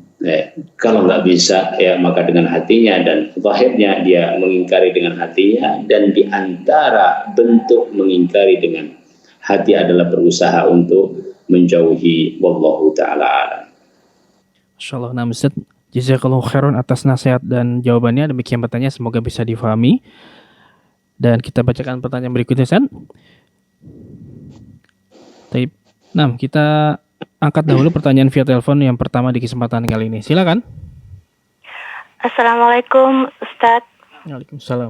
S5: Kalau nggak bisa, ya, maka dengan hatinya, dan zahirnya dia mengingkari dengan hatinya, dan di antara bentuk mengingkari dengan hati adalah berusaha untuk menjauhi. Wallahu ta'ala alam.
S4: Insyaallah. Nah, Ustaz, jazakallahu khairan atas nasihat dan jawabannya. Demikian pertanyaan, semoga bisa difahami. Dan kita bacakan pertanyaan berikutnya, Ustaz. Nah, kita angkat dahulu pertanyaan via telepon yang pertama di kesempatan kali ini. Silakan.
S2: Assalamualaikum, Ustadz.
S5: Waalaikumsalam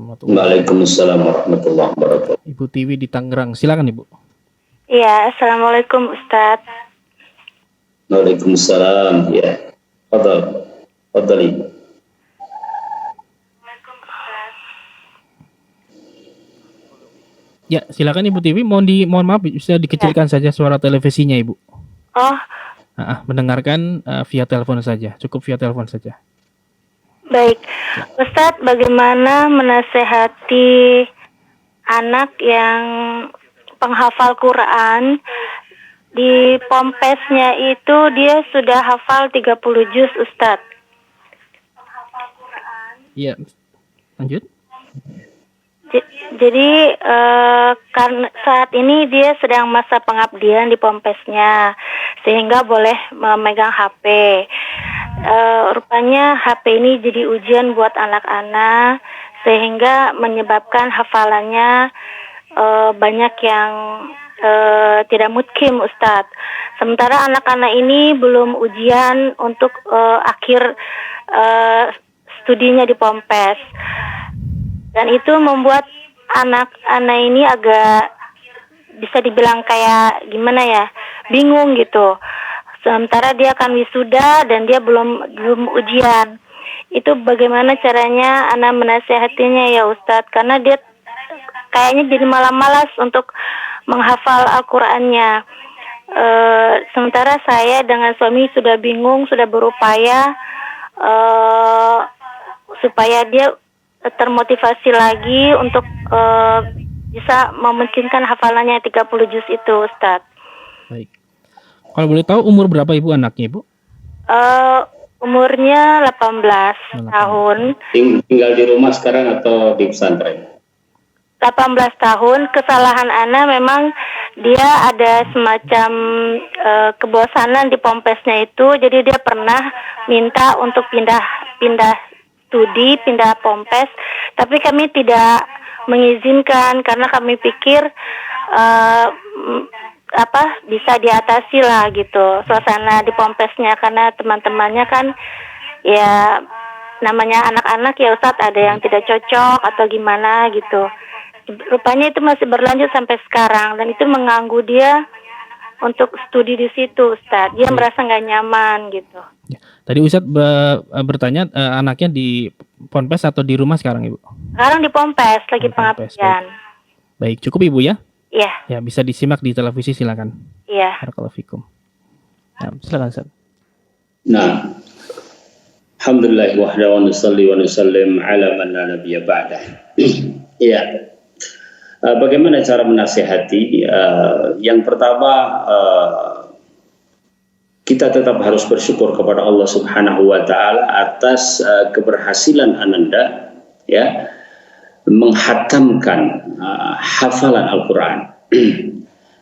S5: warahmatullahi wabarakatuh.
S4: Ibu Tiwi di Tangerang. Silakan, Ibu.
S2: Iya, Assalamualaikum, Ustadz.
S5: Waalaikumsalam, ya. Fadhali.
S4: Ya, silakan Ibu Tiwi. Mohon maaf, bisa dikecilkan saja suara televisinya, Ibu.
S2: Oh,
S4: mendengarkan via telepon saja, cukup via telepon saja.
S2: baik. Ustadz, bagaimana menasehati anak yang penghafal Quran, di pompesnya itu dia sudah hafal 30 juz, Ustadz?
S4: Iya, lanjut.
S2: Jadi karena saat ini dia sedang masa pengabdian di pompesnya, sehingga boleh memegang HP. Rupanya HP ini jadi ujian buat anak-anak, sehingga menyebabkan hafalannya banyak yang tidak mutkim, Ustadz. Sementara anak-anak ini belum ujian untuk akhir studinya di pompes. Dan itu membuat anak-anak ini agak bisa dibilang kayak gimana ya, bingung gitu. Sementara dia akan wisuda dan dia belum ujian. Itu bagaimana caranya Ana menasehatinya ya Ustadz? Karena dia kayaknya jadi malas untuk menghafal Al-Qur'annya. Sementara saya dengan suami sudah bingung, sudah berupaya supaya dia termotivasi lagi untuk bisa memungkinkan hafalannya 30 juz itu, Ustadz.
S4: Baik. Kalau boleh tahu umur berapa Ibu anaknya, Ibu?
S2: Umurnya 18 tahun.
S5: Tinggal di rumah sekarang atau di pesantren?
S2: 18 tahun. Kesalahan Ana memang dia ada semacam kebosanan di pompesnya itu. Jadi dia pernah minta untuk pindah studi, pindah pompes. Tapi kami tidak mengizinkan karena kami pikir bisa diatasi lah gitu suasana di pompesnya, karena teman-temannya kan ya namanya anak-anak ya Ustadz, ada yang tidak cocok atau gimana gitu. Rupanya itu masih berlanjut sampai sekarang dan itu mengganggu dia untuk studi di situ Ustadz. Dia merasa nggak nyaman gitu.
S4: Ya. Tadi Ustadz bertanya anaknya di ponpes atau di rumah sekarang Ibu?
S2: Sekarang di pompes lagi pengabdian.
S4: Baik, cukup Ibu ya?
S2: Iya.
S4: Ya, bisa disimak di televisi silakan.
S2: Iya.
S4: Barakallahu fikum. Ya, silakan Ustaz.
S5: Nah, alhamdulillah wahdahu wa nusalli wa nusallim ala man la nabiyya ba'dah. Iya. Bagaimana cara menasihati? Yang pertama, kita tetap harus bersyukur kepada Allah Subhanahu wa taala atas keberhasilan Ananda ya menghatamkan hafalan Al-Qur'an.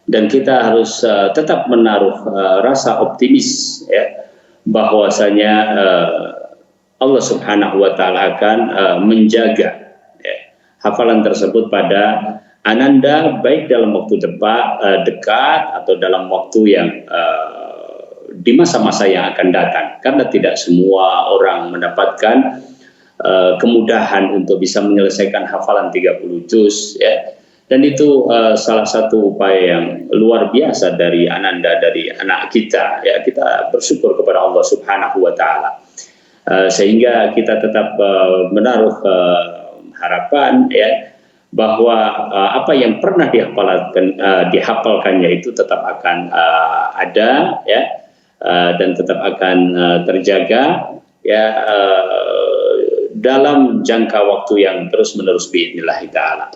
S5: Dan kita harus tetap menaruh rasa optimis ya bahwasanya Allah Subhanahu wa taala akan menjaga ya, hafalan tersebut pada Ananda baik dalam waktu dekat atau dalam waktu yang di masa-masa yang akan datang, karena tidak semua orang mendapatkan kemudahan untuk bisa menyelesaikan hafalan 30 juz ya. Dan itu salah satu upaya yang luar biasa dari Ananda, dari anak kita ya. Kita bersyukur kepada Allah Subhanahu wa taala sehingga kita tetap menaruh harapan ya bahwa apa yang pernah dihafalkannya itu tetap akan ada ya dan tetap akan terjaga ya dalam jangka waktu yang terus-menerus biidznillah taala.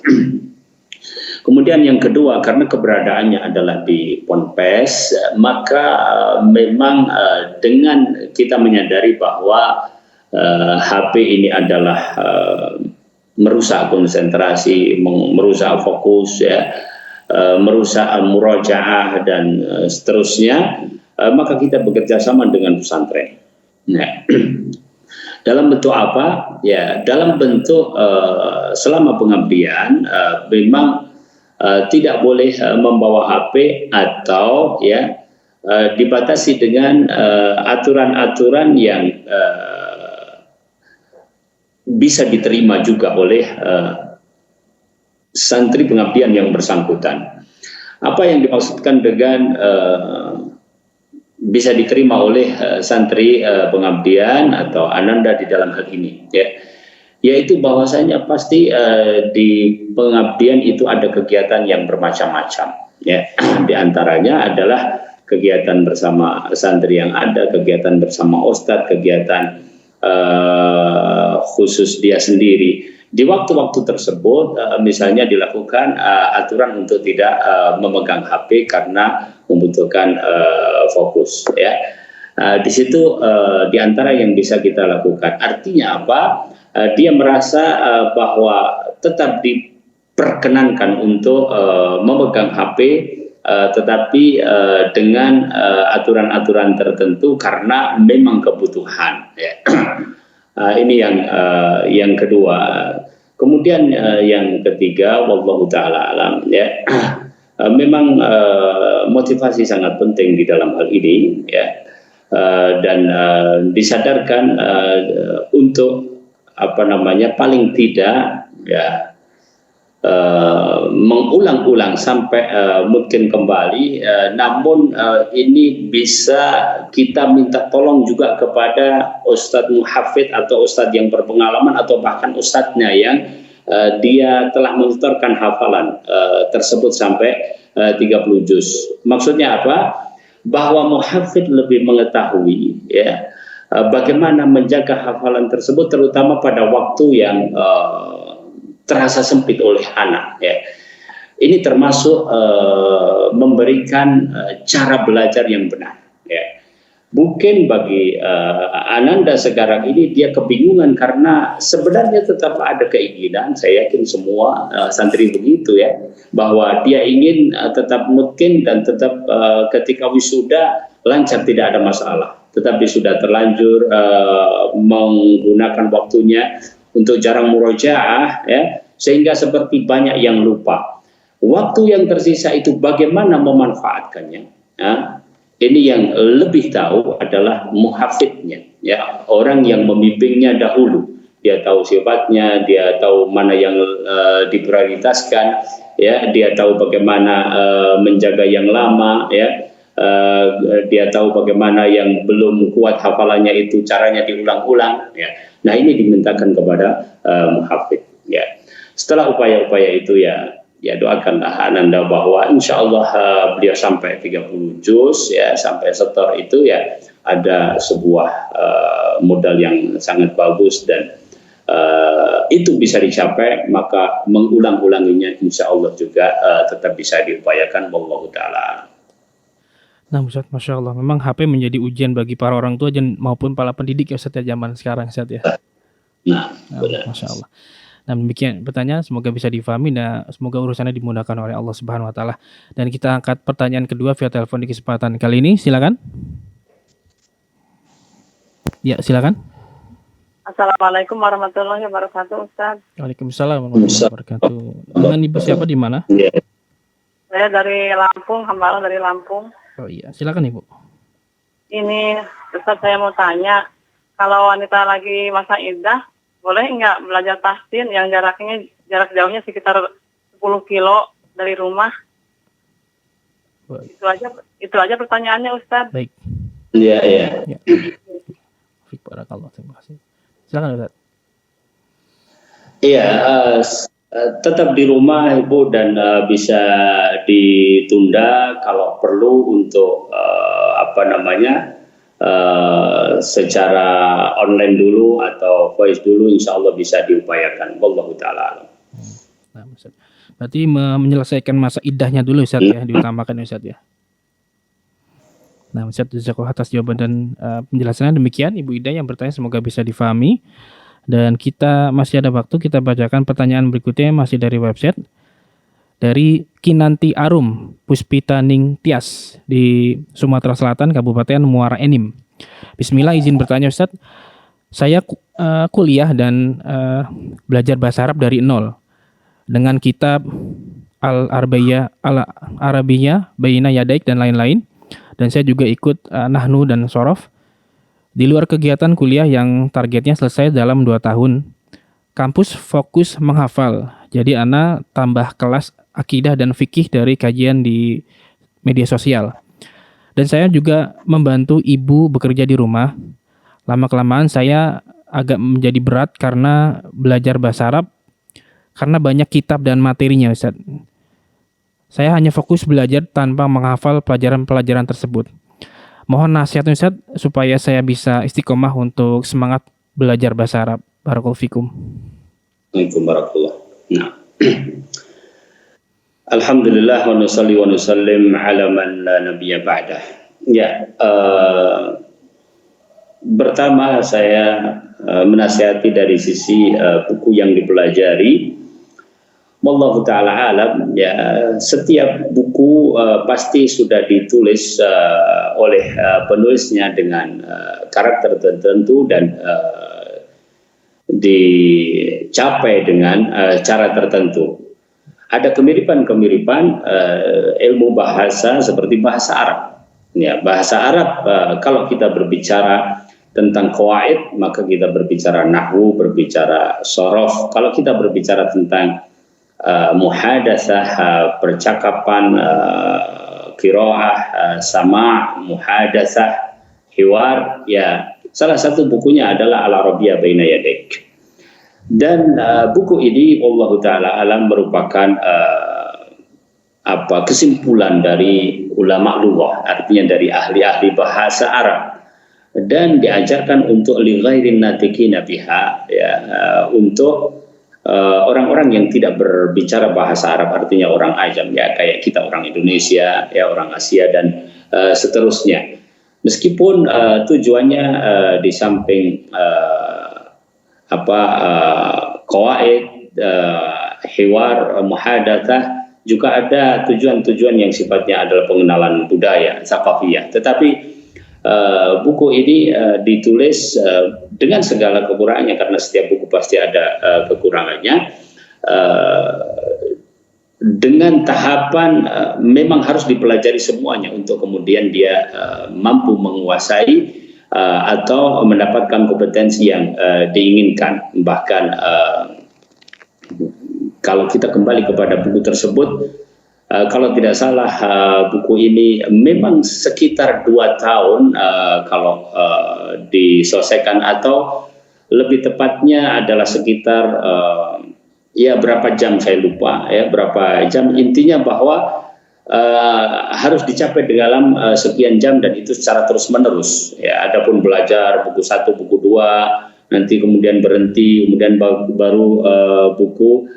S5: Kemudian yang kedua, karena keberadaannya adalah di ponpes, maka memang dengan kita menyadari bahwa HP ini adalah merusak konsentrasi, merusak fokus ya, merusak murajaah dan seterusnya, maka kita bekerja sama dengan pesantren. Nah, dalam bentuk apa? Ya, dalam bentuk selama pengabdian memang tidak boleh membawa HP atau ya dibatasi dengan aturan-aturan yang bisa diterima juga oleh santri pengabdian yang bersangkutan. Apa yang dimaksudkan dengan bisa diterima oleh santri pengabdian atau Ananda di dalam hal ini ya, yaitu bahwasanya pasti di pengabdian itu ada kegiatan yang bermacam-macam ya. Di antaranya adalah kegiatan bersama santri yang ada, kegiatan bersama ustadz, kegiatan khusus dia sendiri. Di waktu-waktu tersebut misalnya dilakukan aturan untuk tidak memegang HP karena membutuhkan fokus ya. Di situ di antara yang bisa kita lakukan. Artinya apa? Dia merasa bahwa tetap diperkenankan untuk memegang HP tetapi dengan aturan-aturan tertentu karena memang kebutuhan ya. Ini yang kedua. Kemudian yang ketiga, wallahu taala alam ya. Memang motivasi sangat penting di dalam hal ini ya. Dan disadarkan untuk paling tidak ya mengulang-ulang sampai mungkin kembali, namun ini bisa kita minta tolong juga kepada Ustadz Muhafidz atau Ustadz yang berpengalaman atau bahkan Ustadznya yang dia telah menyetorkan hafalan tersebut sampai 30 juz. Maksudnya apa? Bahwa Muhafidz lebih mengetahui ya bagaimana menjaga hafalan tersebut, terutama pada waktu yang terasa sempit oleh anak ya. Ini termasuk memberikan cara belajar yang benar ya. Mungkin bagi Ananda sekarang ini dia kebingungan karena sebenarnya tetap ada keinginan, saya yakin semua santri begitu ya, bahwa dia ingin tetap mungkin dan tetap ketika wisuda lancar, tidak ada masalah. Tetapi sudah terlanjur menggunakan waktunya untuk jarang murojaah ya, sehingga seperti banyak yang lupa. Waktu yang tersisa itu bagaimana memanfaatkannya ya? Ini yang lebih tahu adalah muhafidnya ya, orang yang membimbingnya dahulu. Dia tahu sifatnya, dia tahu mana yang diprioritaskan ya, dia tahu bagaimana menjaga yang lama ya. Dia tahu bagaimana yang belum kuat hafalannya itu caranya diulang-ulang ya. Nah, ini dimintakan kepada muhafidz ya. Setelah upaya-upaya itu ya doakanlah Ananda bahwa insya Allah beliau sampai 30 juz ya, sampai setor itu ya, ada sebuah modal yang sangat bagus dan itu bisa dicapai, maka mengulang-ulanginya insya Allah juga tetap bisa diupayakan. Wallahu ta'ala.
S4: Nah Ustaz, Masya Allah, memang HP menjadi ujian bagi para orang tua maupun para pendidik ya Ustaz ya, zaman sekarang Ustaz ya.
S5: Nah, benar.
S4: Masya Allah. Nah demikian pertanyaan, semoga bisa difahami dan semoga urusannya dimudahkan oleh Allah Subhanahu Wa Taala. Dan kita angkat pertanyaan kedua via telepon di kesempatan kali ini, silakan. Ya silakan.
S3: Assalamualaikum warahmatullahi wabarakatuh, Ustaz.
S4: Waalaikumsalam warahmatullahi wabarakatuh. Dengan ibu siapa di mana?
S5: Ya.
S3: Saya dari Lampung, Hambala dari Lampung.
S4: Oh iya, silakan ibu.
S3: Ini Ustaz, saya mau tanya, kalau wanita lagi masa iddah, boleh nggak belajar tahsin yang jarak jauhnya sekitar 10 kilo dari rumah?
S4: Baik.
S3: Itu aja pertanyaannya, Ustaz.
S4: Baik.
S5: Iya.
S4: Ya. Fik barakallah, terima kasih. Silakan Ustaz.
S5: Iya, tetap di rumah Ibu dan bisa ditunda kalau perlu untuk secara online dulu atau voice dulu, insya Allah bisa diupayakan. Wallahu ta'ala.
S4: Nah, Ustaz. Berarti menyelesaikan masa iddahnya dulu Ustaz ya, diutamakan Ustaz ya. Nah Ustaz, jazakallahu atas jawaban dan penjelasannya. Demikian Ibu Ida yang bertanya, semoga bisa difahami. Dan kita masih ada waktu, kita bacakan pertanyaan berikutnya masih dari website. Dari Kinanti Arum Puspita Ning Tias di Sumatera Selatan, Kabupaten Muara Enim. Bismillah, izin bertanya Ustaz. Saya kuliah dan belajar bahasa Arab dari nol dengan kitab Al-Arabiyah Baina Yadaik dan lain-lain. Dan saya juga ikut Nahnu dan Sorof. Di luar kegiatan kuliah yang targetnya selesai dalam 2 tahun, kampus fokus menghafal. Jadi Ana tambah kelas akidah dan fikih dari kajian di media sosial. Dan saya juga membantu ibu bekerja di rumah. Lama-kelamaan saya agak menjadi berat karena belajar bahasa Arab, karena banyak kitab dan materinya Ustaz. Saya hanya fokus belajar tanpa menghafal pelajaran-pelajaran tersebut. Mohon nasihat Ustaz supaya saya bisa istiqomah untuk semangat belajar bahasa Arab. Barakallahu fikum.
S5: Waalaikumsalam warahmatullahi wabarakatuh. Nah. Alhamdulillah wa nusalli wa nusallim ala man la nabiyya ba'dah. Ya, pertama saya menasihati dari sisi buku yang dipelajari. Wallahu ta'ala alam, ya, setiap buku pasti sudah ditulis oleh penulisnya dengan karakter tertentu dan dicapai dengan cara tertentu. Ada kemiripan-kemiripan ilmu bahasa seperti bahasa Arab. Ya, bahasa Arab kalau kita berbicara tentang qawaid, maka kita berbicara nahwu, berbicara sorof. Kalau kita berbicara tentang muhadatsah, percakapan, qiraah, sama', muhadatsah, hiwar. Ya, salah satu bukunya adalah Al-Arabiyyah Baina Yadaik. Dan buku ini Allah Ta'ala alam merupakan kesimpulan dari ulama lughah, artinya dari ahli-ahli bahasa Arab, dan diajarkan untuk li ghairin natiqina biha, ya, untuk orang-orang yang tidak berbicara bahasa Arab, artinya orang ajam, ya, kayak kita orang Indonesia, ya, orang Asia dan seterusnya. Meskipun tujuannya di samping qawaid, hiwar, muhadatsah, juga ada tujuan-tujuan yang sifatnya adalah pengenalan budaya, tsaqafiyah. Tetapi buku ini ditulis dengan segala kekurangannya, karena setiap buku pasti ada kekurangannya, dengan tahapan memang harus dipelajari semuanya untuk kemudian dia mampu menguasai atau mendapatkan kompetensi yang diinginkan. Bahkan kalau kita kembali kepada buku tersebut, kalau tidak salah buku ini memang sekitar 2 tahun kalau diselesaikan, atau lebih tepatnya adalah sekitar berapa jam saya lupa, ya, berapa jam. Intinya bahwa harus dicapai dalam sekian jam, dan itu secara terus menerus, ya. Adapun belajar buku 1, buku 2, nanti kemudian berhenti, kemudian baru buku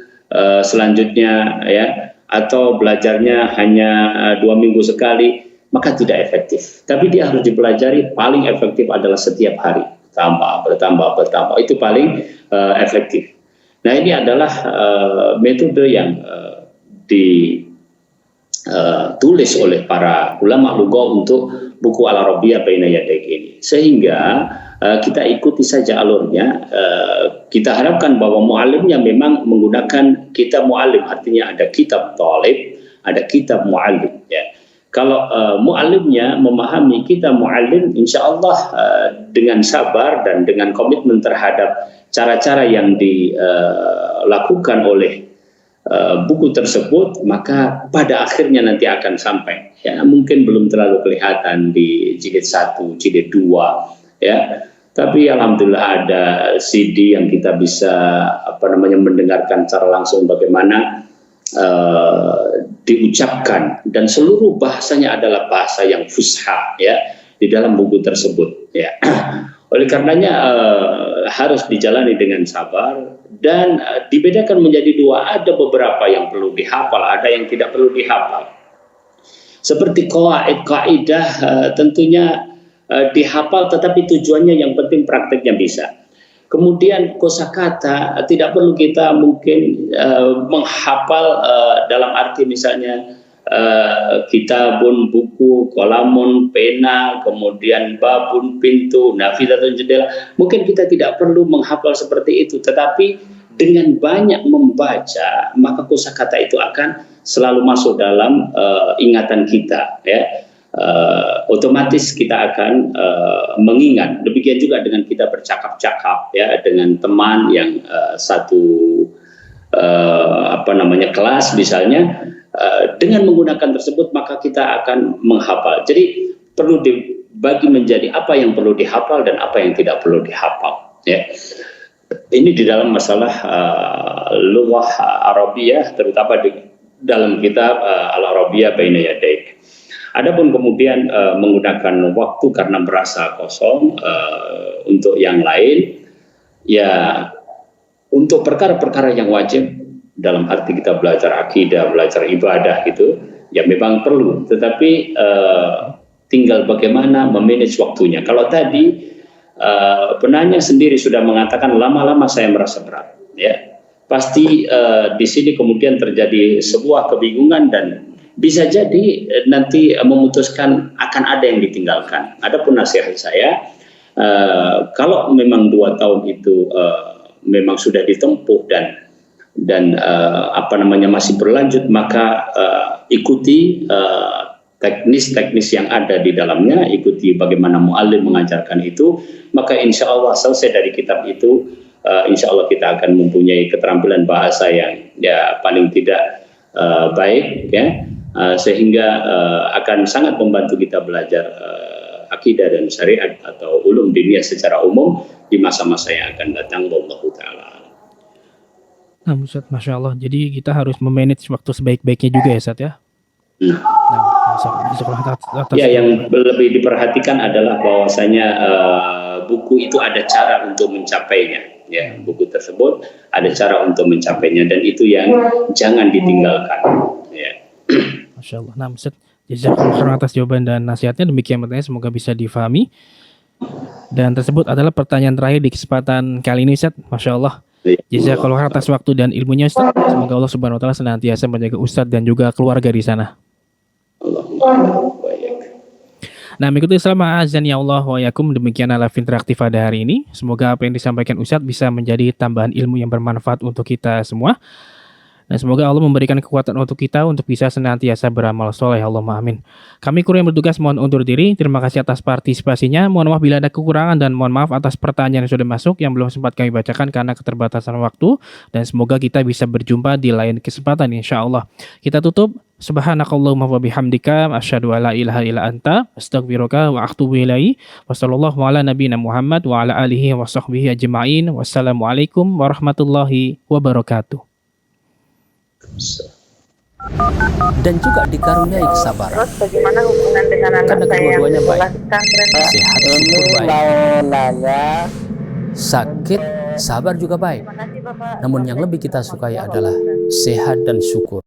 S5: selanjutnya, ya, atau belajarnya hanya 2 minggu sekali, maka tidak efektif. Tapi dia harus dipelajari, paling efektif adalah setiap hari, bertambah, itu paling efektif. Nah, ini adalah metode yang ditulis oleh para ulama lughah untuk buku Al-Arabiyyah Baina Yadaik ini, sehingga kita ikuti saja alurnya. Kita harapkan bahwa muallimnya memang menggunakan kitab muallim, artinya ada kitab talib, ada kitab muallim, ya. Kalau muallimnya memahami kitab muallim, insya Allah dengan sabar dan dengan komitmen terhadap cara-cara yang dilakukan oleh buku tersebut, maka pada akhirnya nanti akan sampai, ya. Mungkin belum terlalu kelihatan di jilid 1, jilid 2, ya. Tapi alhamdulillah ada CD yang kita bisa mendengarkan secara langsung bagaimana diucapkan, dan seluruh bahasanya adalah bahasa yang fusha, ya, di dalam buku tersebut, ya. Oleh karenanya harus dijalani dengan sabar, dan dibedakan menjadi 2. Ada beberapa yang perlu dihafal, ada yang tidak perlu dihafal. Seperti qawaid, kaidah, tentunya dihafal, tetapi tujuannya yang penting prakteknya bisa. Kemudian kosakata tidak perlu kita mungkin menghafal dalam arti misalnya kitabun, buku, kolamun, pena, kemudian babun, pintu, nafidatun, jendela. Mungkin kita tidak perlu menghafal seperti itu, tetapi dengan banyak membaca, maka kosakata itu akan selalu masuk dalam ingatan kita, ya. Otomatis kita akan mengingat. Demikian juga dengan kita bercakap-cakap, ya, dengan teman yang satu kelas misalnya, dengan menggunakan tersebut maka kita akan menghafal. Jadi perlu dibagi menjadi apa yang perlu dihafal dan apa yang tidak perlu dihafal, ya. Ini di dalam masalah lughah Arabiyyah, terutama di dalam kitab Al-Arabiyyah Baina Yadaik. Adapun kemudian menggunakan waktu karena merasa kosong untuk yang lain, ya, untuk perkara-perkara yang wajib dalam arti kita belajar akidah, belajar ibadah gitu, ya memang perlu. Tetapi tinggal bagaimana memanage waktunya. Kalau tadi penanya sendiri sudah mengatakan lama-lama saya merasa berat, ya, pasti di sini kemudian terjadi sebuah kebingungan, dan bisa jadi nanti memutuskan akan ada yang ditinggalkan. Adapun nasihat saya, kalau memang 2 tahun itu memang sudah ditempuh dan masih berlanjut, maka ikuti teknis-teknis yang ada di dalamnya, ikuti bagaimana muallim mengajarkan itu, maka insya Allah selesai dari kitab itu insya Allah kita akan mempunyai keterampilan bahasa yang ya paling tidak baik, ya, sehingga akan sangat membantu kita belajar akidah dan syariat atau ulum diniyah secara umum di masa-masa yang akan datang. Wallahu ta'ala.
S4: Nah, Ustaz, Masya Allah. Jadi kita harus memanage waktu sebaik-baiknya juga ya, Ustaz ya. Nah,
S5: Ya, yang lebih diperhatikan adalah bahwasanya buku itu ada cara untuk mencapainya. Ya, buku tersebut ada cara untuk mencapainya dan itu yang jangan ditinggalkan. Ya.
S4: Masya Allah. Nah, Ustaz, jazakallahu khairan atas jawaban dan nasihatnya. Demikian pertanyaan, semoga bisa difahami. Dan tersebut adalah pertanyaan terakhir di kesempatan kali ini, Ustaz. Masya Allah. Jazakallahu khairan atas waktu dan ilmunya, Ustaz. Semoga Allah Subhanahu wa taala senantiasa menjaga Ustaz dan juga keluarga di sana. Nah, mengikuti selama azan ya Allah wa yakum, demikianlah live interaktif pada hari ini. Semoga apa yang disampaikan Ustadz bisa menjadi tambahan ilmu yang bermanfaat untuk kita semua. Dan semoga Allah memberikan kekuatan untuk kita untuk bisa senantiasa beramal soleh. Allahumma amin. Kami kru yang bertugas mohon undur diri. Terima kasih atas partisipasinya. Mohon maaf bila ada kekurangan dan mohon maaf atas pertanyaan yang sudah masuk yang belum sempat kami bacakan karena keterbatasan waktu. Dan semoga kita bisa berjumpa di lain kesempatan insya Allah. Kita tutup. Subhanakallahumma wa bihamdika asyhadu alla ilaha illa anta astaghfiruka wa atubu ilaihi. Wassallallahu ala nabiyina Muhammad wa ala alihi wa sahbihi ajma'in. Wassalamualaikum warahmatullahi wabarakatuh.
S1: Dan juga dikaruniai kesabaran.
S6: Terus bagaimana hubungan dengan anak
S1: Karena
S6: saya yang
S1: kedua-duanya baik.
S6: sekolah pesantren?
S1: Sehat, syukur baik.
S7: Mau nanya,
S1: Sakit, sabar juga baik.
S6: Terima kasih Bapak.
S1: Namun yang lebih kita sukai adalah sehat dan syukur.